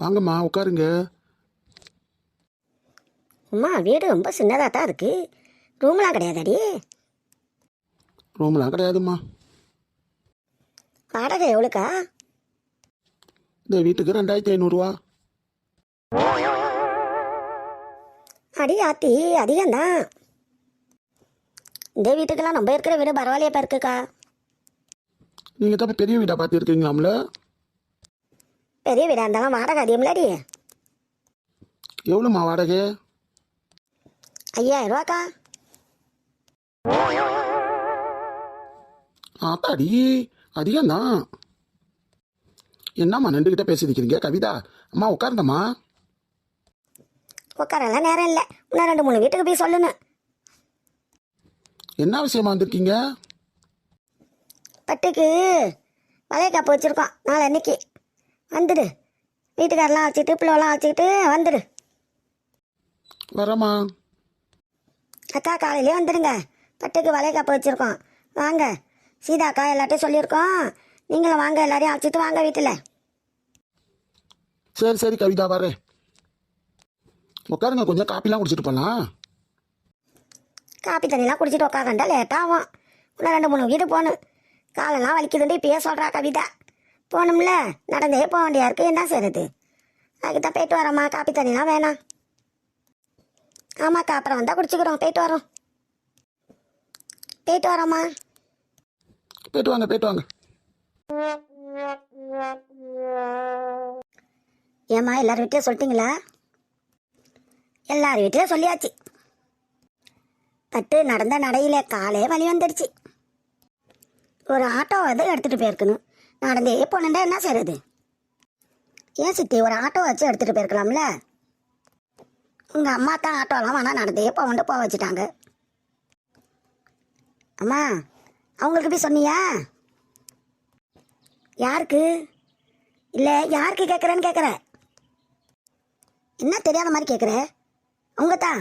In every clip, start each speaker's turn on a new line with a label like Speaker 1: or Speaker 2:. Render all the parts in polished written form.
Speaker 1: வாங்கம்மா உட்காருங்க.
Speaker 2: அம்மா வீடு ரொம்ப சின்னதாக தான் இருக்குது. ரூம்லாம் கிடையாதாடி?
Speaker 1: ரூம்லாம் கிடையாதும்மா.
Speaker 2: வாடகை எவ்வளோக்கா?
Speaker 1: இந்த வீட்டுக்கு 2500
Speaker 2: அடி ஆத்தி, அதிகம்தான். இந்த வீட்டுக்கெல்லாம் நம்ம இருக்கிற வீடு பரவாயில்லையா இருக்குக்கா?
Speaker 1: நீங்கள் தான் பெரிய வீடாக பார்த்துருக்கீங்களாம்ல?
Speaker 2: பெரிய வீடாக இருந்தாலும் வாடகை அதிகம்லாடி.
Speaker 1: எவ்வளோம்மா வாடகை?
Speaker 2: 5000 ரூபாக்கா.
Speaker 1: ஆத்தாடி, அதிகம்தான். என்னம்மா நின்றுக்கிட்ட பேசியிருக்கிறீங்க? கவிதா அம்மா உட்காருங்கம்மா.
Speaker 2: உட்காரெல்லாம் நேரம் இல்லை. இன்னும் 2-3 வீட்டுக்கு போய் சொல்லணும்.
Speaker 1: என்ன விஷயமா வந்திருக்கீங்க?
Speaker 2: பட்டுக்கு வளைய காப்பு வச்சுருக்கோம். நாளை அன்னைக்கு வந்துடு. வீட்டுக்காரெலாம் வச்சுக்கிட்டு பிள்ளைலாம் வச்சுக்கிட்டு வந்துடு.
Speaker 1: வரம்மா.
Speaker 2: அக்கா காலையிலே வந்துடுங்க. பட்டுக்கு வளைய காப்பு வச்சுருக்கோம். வாங்க. சீதா அக்கா எல்லாத்தையும் சொல்லியிருக்கோம். நீங்களும் வாங்க, எல்லாரையும் அழைச்சிட்டு வாங்க வீட்டில்.
Speaker 1: சரி சரி கவிதா, வரேன். உட்காருங்க, கொஞ்சம் காப்பிலாம் குடிச்சிட்டு போகலாம்.
Speaker 2: காப்பி தண்ணிலாம் குடிச்சிட்டு உட்காரண்டா லேட்டாகும். இன்னும் 2-3 வீடு போகணும். காலெல்லாம் வலிக்குதுண்டு இப்பயே சொல்கிறா கவிதா. போகணும்ல, நடந்தே போக வேண்டியா இருக்குது. என்ன செய்யறது? அதுக்கு தான் போயிட்டு வரோம்மா. காப்பி தண்ணிலாம் வேணாம். ஆமாக்கா, அப்புறம் வந்தால் குடிச்சிக்கிறோம். போயிட்டு வரோம். போயிட்டு வரோம்மா.
Speaker 1: போயிட்டு வாங்க, போயிட்டு வாங்க.
Speaker 2: ஏம்மா, எல்லார் வீட்லையும் சொல்லிட்டீங்களா? எல்லார் வீட்லையும் சொல்லியாச்சு. பட்டு நடந்த நடையில காலே வலி வந்துடுச்சு. ஒரு ஆட்டோ வந்து எடுத்துகிட்டு போயிருக்கணும். நடந்தே போனேன்டா என்ன செய்யறது? ஏன் சித்தி, ஒரு ஆட்டோ வச்சு எடுத்துகிட்டு போயிருக்கலாம்ல? உங்கள் அம்மா தான் ஆட்டோலாம் வேணால் நடந்தே போக வச்சுட்டாங்க. அம்மா, அவங்களுக்கு போய் சொன்னியா? யாருக்கு? இல்லை, யாருக்கு கேட்குறேன்னு கேட்குற. என்ன தெரியாத மாதிரி கேட்குற? அவங்க தான்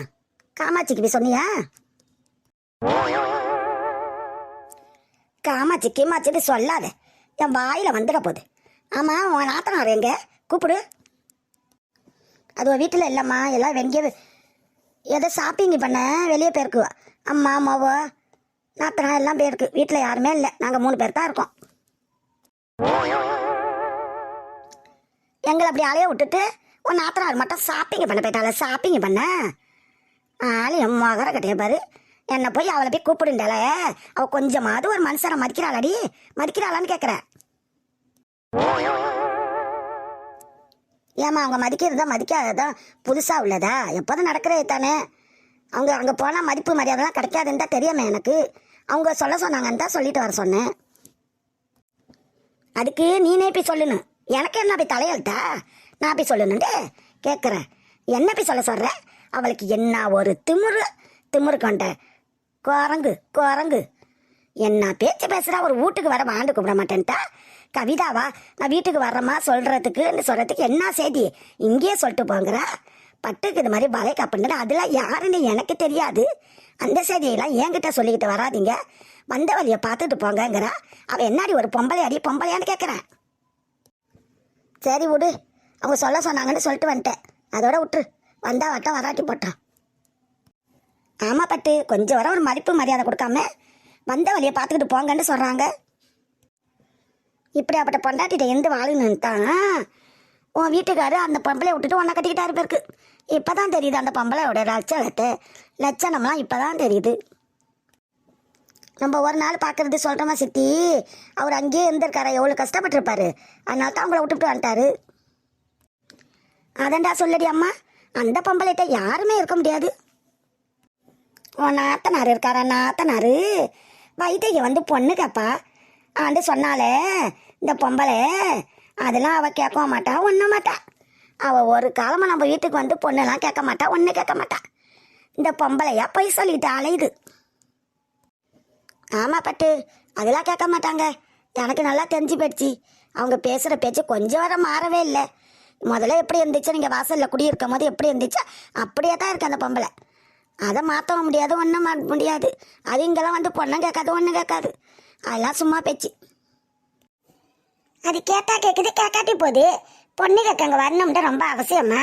Speaker 2: காமாட்சிக்கு போய் சொன்னியா? காமாட்சிக்கு மாச்சிட்டு சொல்லாத, என் வாயில் வந்துட போகுது. ஆமாம், உன் நாத்தனார் எங்க? கூப்பிடு. அது உன் வீட்டில் இல்லைம்மா, எல்லாம் எங்கேயோ ஏதோ ஷாப்பிங் பண்ண வெளியே போயிருக்கு. அம்மா அம்மாவோ நாத்தனா எல்லாம் போயிருக்கு. வீட்டில் யாருமே இல்லை. நாங்கள் 3 பேர் தான் இருக்கோம். எங்களை அப்படி ஆளையே விட்டுட்டு உன் நாத்தனார் மட்டும் ஷாப்பிங் பண்ண போயிட்டால. ஷாப்பிங் பண்ண ஆள் என் மகர கட்டிய பாரு. என்னை போய் அவளை போய் கூப்பிடுண்டால. அவள் கொஞ்சமாவது ஒரு மனுஷனை மதிக்கிறாளாடி? மதிக்கிறாளான்னு கேட்குறேன். ஏம்மா, அவங்க மதிக்கிறதா மதிக்காததான் புதுசாக உள்ளதா? எப்போதும் நடக்கிறது தானே. அவங்க அங்கே போனால் மதிப்பு மரியாதைலாம் கிடைக்காதுன்னு தான் தெரியாமே எனக்கு. அவங்க சொல்ல சொன்னாங்கன்னு தான் சொல்லிட்டு வர சொன்னேன். அதுக்கு நீனே போய் சொல்லணும். எனக்கு என்ன போய் தலையெழுத்தா? நான் போய் சொல்லணுன்ட்டு கேட்குறேன். என்ன போய் சொல்ல சொல்கிற? அவளுக்கு என்ன ஒரு திமுரு கொண்ட குரங்கு என்ன பேச்சு பேசுகிறா? ஒரு வீட்டுக்கு வர வாண்டு கூப்பிட மாட்டேன்ட்டா. கவிதாவா நான் வீட்டுக்கு வர்றேம்மா சொல்கிறதுக்கு என்ன செய்தி? இங்கேயே சொல்லிட்டு போங்கிறா. பட்டுக்கு இது மாதிரி வலை காப்புன்னு அதெல்லாம் யாருன்னு எனக்கு தெரியாது. அந்த செய்தியெல்லாம் என்கிட்ட சொல்லிக்கிட்டு வராதிங்க. வந்த வழியை பார்த்துட்டு போங்கங்கிறா. அவள் என்னாடி ஒரு பொம்பளையான்னு கேட்குறேன். சரி விடு, அவங்க சொல்ல சொன்னாங்கன்னு சொல்லிட்டு வந்துட்டேன். அதோட விட்டுரு. வந்தா வட்டம் வராட்டி போட்டான். ஆமாம் பட்டு, கொஞ்சம் வர ஒரு மதிப்பு மரியாதை கொடுக்காம வந்த வழியை பார்த்துக்கிட்டு போங்கன்னு சொல்கிறாங்க. இப்படி அப்பட்ட பொண்டாட்டிகிட்ட எந்த வாழணுன்னு தான் உன் வீட்டுக்காரரு அந்த பொம்பளையை விட்டுட்டு ஒன்றை கட்டிக்கிட்டாரு பேருக்கு. இப்போ தான் தெரியுது அந்த பொம்பளையோட லட்சணம்லாம் இப்போ தான் தெரியுது. நம்ம ஒரு நாள் பார்க்குறது சொல்கிறோமா சித்தி? அவர் அங்கேயே இருந்திருக்காரா, எவ்வளோ கஷ்டப்பட்டுருப்பாரு. அதனால தான் அவங்கள விட்டுவிட்டு வந்துட்டாரு. அதண்டா சொல்லடி அம்மா, அந்த பொம்பளைகிட்ட யாருமே இருக்க முடியாது. உன் நாத்தனார் இருக்காரா? நாத்தனார் வைத்திய வந்து பொண்ணு கேப்பா ஆண்டு சொன்னாலே இந்த பொம்பளை அதெல்லாம் அவள் கேட்கவும் மாட்டா, ஒன்றும் மாட்டா. அவள் ஒரு காலமாக நம்ம வீட்டுக்கு வந்து பொண்ணெல்லாம் கேட்க மாட்டா, ஒன்றும் கேட்க மாட்டா. இந்த பொம்பளையா போய் சொல்லிட்டு அலையுது. ஆமாம் பட்டு, அதெல்லாம் கேட்க மாட்டாங்க. எனக்கு நல்லா தெரிஞ்சு போயிடுச்சு. அவங்க பேசுகிற பேச்சு கொஞ்சம் வர மாறவே இல்லை. முதல்ல எப்படி இருந்துச்சு, நீங்கள் வாசலில் குடியிருக்கும் போது எப்படி இருந்துச்சா அப்படியே தான் இருக்குது அந்த பொம்பளை. அதை மாற்றவும் முடியாது, ஒன்றும் மாற்ற முடியாது. அது இங்கெல்லாம் வந்து பொண்ணும் கேட்காது, ஒன்றும் கேட்காது. அதெல்லாம் சும்மா பேச்சு. அது கேட்டா கேட்குது, கேட்காட்டி போகுது. பொண்ணு கேட்க அங்கே வரணும்ட்டு ரொம்ப அவசியமா?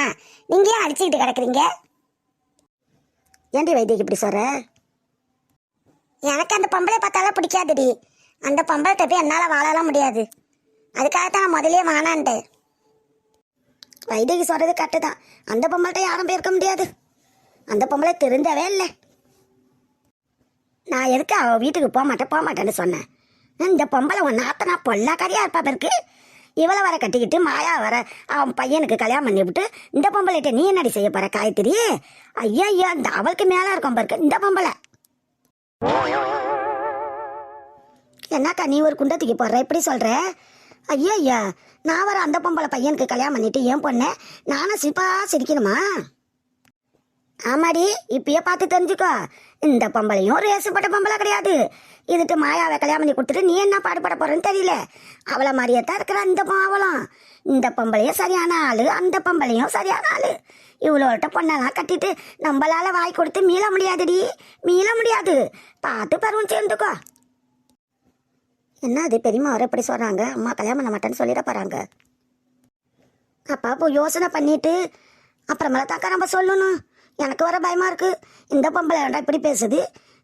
Speaker 2: நீங்க ஏன் அடிச்சுக்கிட்டு கிடக்குறீங்க? ஏன்டி வைத்தியக்கு இப்படி சொல்ற? எனக்கு அந்த பொம்பளை பார்த்தாலும் பிடிக்காதுடி. அந்த பொம்பளை போய் என்னால் வாழலாம் முடியாது. அதுக்காகத்தான் நான் முதலே வானான்ட்டேன். வைத்தியக்கு சொல்றது கரெக்டு தான். அந்த பொம்பளைகிட்ட யாரும் போயிருக்க முடியாது. அந்த பொம்பளை திருந்தவே இல்லை. நான் எதுக்கு அவள் வீட்டுக்கு போக மாட்டேன்னு சொன்னேன். இந்த பொம்பளை ஒன்று நாத்தனா பொல்லாக்காரியா இருப்பா பேருக்கு. இவளை வர கட்டிக்கிட்டு மாயா வர அவன் பையனுக்கு கல்யாணம் பண்ணி விட்டு இந்த பொம்பளைகிட்ட நீ என்னடி செய்ய போற காயத்ரி? ஐயா ஐயா, இந்த அவளுக்கு மேலே இருக்கும் பாருக்கு இந்த பொம்பளை. என்னக்கா நீ ஒரு குண்டத்துக்கு போடுற எப்படி சொல்ற? ஐயா ஐயா, நான் வர அந்த பொம்பளை பையனுக்கு கல்யாணம் பண்ணிட்டு ஏன் பொண்ணு நானும் சிப்பா சிரிக்கணுமா? ஆமாடி, இப்பயே பார்த்து தெரிஞ்சுக்கோ. இந்த பொம்பளையும் ரேசுப்பட்ட பொம்பளை கிடையாது. இதுட்டு மாயாவை கல்யாணம் பண்ணி கொடுத்துட்டு நீ என்ன பாடுபட போறன்னு தெரியல. அவளை மாதிரியே தான் இருக்கிற இந்த அவளும். இந்த பொம்பளையும் சரியான ஆளு, அந்த பொம்பளையும் சரியான ஆளு. இவ்வளோட்ட பொண்ணெல்லாம் கட்டிட்டு நம்மளால வாய் கொடுத்து மீள முடியாதுடி, மீள முடியாது. பார்த்து பருவம் சேர்ந்துக்கோ. என்ன அது பெரியம்மா வர எப்படி சொல்றாங்க? அம்மா கல்யாணம் பண்ண மாட்டேன்னு சொல்லிட போறாங்க. அப்பா இப்போ யோசனை பண்ணிட்டு அப்புறமேல தாக்கா நம்ம சொல்லணும். எனக்கு வர பயமா இருக்கு. இந்த பொம்பளை வேண்டாம் இப்படி பேசுது,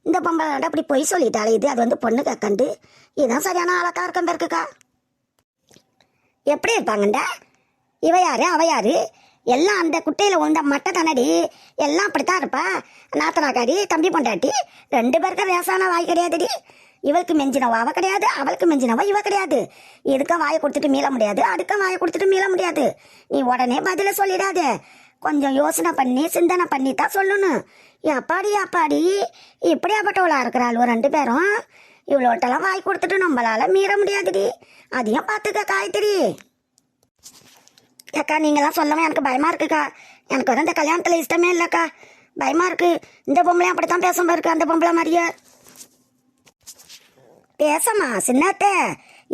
Speaker 2: இந்த பொம்பளை வேண்டாம் இப்படி பொய் சொல்லிட்டாலே. இது அது வந்து பொண்ணு கேட்கண்டு இதுதான் சரியான ஆளக்கா இருக்க பேருக்குக்கா. எப்படி இருப்பாங்கண்டா? இவ யாரு அவ யாரு? எல்லாம் அந்த குட்டையில் உந்த மட்டை தானடி. எல்லாம் அப்படித்தான் இருப்பா. நாத்தனாக்காரி தம்பி பொண்டாட்டி ரெண்டு பேருக்கு ரேசான வாய் கிடையாதுடி. இவளுக்கு மெஞ்சினவா அவ கிடையாது, அவளுக்கு மெஞ்சினவா இவ கிடையாது. எதுக்க வாயை கொடுத்துட்டு மீள முடியாது, அதுக்க வாயை கொடுத்துட்டு மீள முடியாது. நீ உடனே பதில சொல்லிடாத. கொஞ்சம் யோசனை பண்ணி சிந்தனை பண்ணி தான் சொல்லணும். அப்பாடி அப்பாடி இப்படியாப்பட்டவளா இருக்கிறாள் ரெண்டு பேரும். இவ்வளோட்டெல்லாம் வாய் கொடுத்துட்டு நம்மளால மீற முடியாதுடி. அதையும் பார்த்துக்க காயத்ரி. ஏக்கா நீங்களாம் சொல்லவும் எனக்கு பயமா இருக்குக்கா. எனக்கு வர இந்த கல்யாணத்தில் இஷ்டமே இல்லைக்கா, பயமா இருக்கு. இந்த பொம்பளையும் அப்படித்தான் பேசும் இருக்கு, அந்த பொம்பளை மாதிரியே பேசமா சின்னத்த.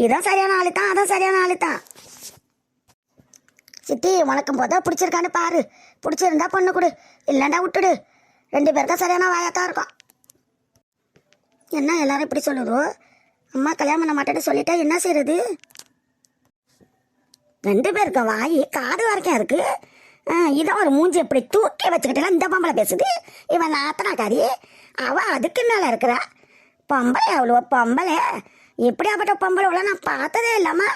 Speaker 2: இதான் சரியான ஆளு தான், அதான் சரியான ஆளு தான். சித்தி உனக்கு போதா பிடிச்சிருக்கான்னு பாரு. பிடிச்சிருந்தா பொண்ணு கொடு, இல்லைண்டா விட்டுடு. ரெண்டு பேருக்கும் சரியான வாயத்தான் இருக்கும். என்ன எல்லாரும் இப்படி சொல்லுறோம்? அம்மா கல்யாணம் பண்ண மாட்டேன்னு சொல்லிட்டா என்ன செய்யறது? ரெண்டு பேருக்கு வாய் காது வரைக்கும் இருக்கு. இதான் ஒரு மூஞ்சி இப்படி தூக்கி வச்சுக்கிட்டே இந்த பொம்பளை பேசுது. இவன் நாத்தனாக்காரி, அவ அதுக்கு மேல இருக்கிறா. பொம்பளை அவ்வளோ பொம்பளை. எப்படியாப்பட்ட பொம்பளை உள்ள நான் பார்த்ததே இல்லாமா.